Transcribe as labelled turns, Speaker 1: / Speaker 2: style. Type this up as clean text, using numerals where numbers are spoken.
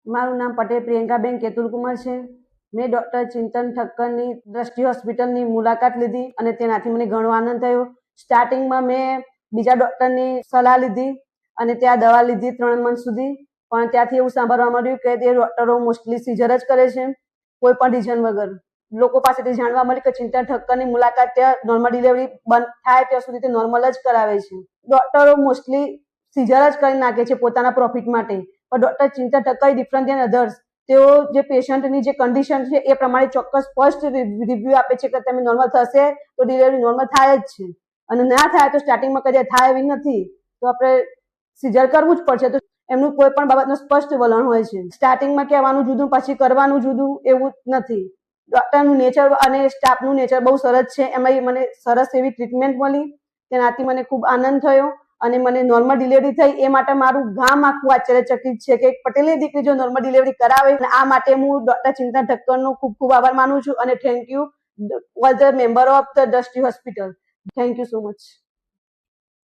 Speaker 1: મારું નામ પટેલ પ્રિયંકાબેન કેતુલકુમાર છે। મેં ડૉક્ટર ચિંતન ઠક્કરની દ્રષ્ટિ હોસ્પિટલની મુલાકાત લીધી અને તેનાથી મને ઘણો આનંદ થયો। સ્ટાર્ટિંગમાં મેં બીજા ડૉક્ટરની સલાહ લીધી અને ત્યાં દવા લીધી 3 મંથ સુધી, પણ ત્યાંથી એવું સાંભળવા મળ્યું કે તે ડૉક્ટરો મોસ્ટલી સિઝર જ કરે છે, કોઈ પણ રીઝન વગર। લોકો પાસેથી જાણવા મળ્યું કે ચિંતન ઠક્કરની મુલાકાત ત્યાં નોર્મલ ડિલિવરી બંધ થાય ત્યાં સુધી તે નોર્મલ જ કરાવે છે। ડૉક્ટરો મોસ્ટલી સિઝર જ કરી નાખે છે પોતાના પ્રોફિટ માટે, પણ ડૉક્ટર ચિંતન ઠક્કર ડિફરન્ટ દેન અધર્સ। તેઓ જે પેશન્ટની જે કન્ડિશન છે એ પ્રમાણે ચોક્કસ ફર્સ્ટ રિવ્યુ આપે છે કે તમે નોર્મલ થશે તો ડિલિવરી નોર્મલ થાય જ છે, અને ના થાય તો સ્ટાર્ટિંગમાં કદાચ થાય એવી નથી તો આપણે સિઝર કરવું જ પડશે। તો એમનું કોઈ પણ બાબતનું સ્પષ્ટ વલણ હોય છે। સ્ટાર્ટિંગમાં કહેવાનું જુદું પછી કરવાનું જુદું એવું નથી। ડૉક્ટરનું નેચર અને સ્ટાફનું નેચર બહુ સરસ છે। એમાં મને સરસ એવી ટ્રીટમેન્ટ મળી, તેનાથી મને ખૂબ આનંદ થયો અને મને નોર્મલ ડિલિવરી થઈ એ માટે મારું ગામ આખું આશ્ચર્યચકિત છે કે પટેલની દીકરી જો નોર્મલ ડિલિવરી કરાવે, અને આ માટે હું ડૉક્ટર ચિંતન ઠક્કરનો ખૂબ ખૂબ આભાર માનું છું અને thank you all the member of the Drishti hospital. Thank you so much.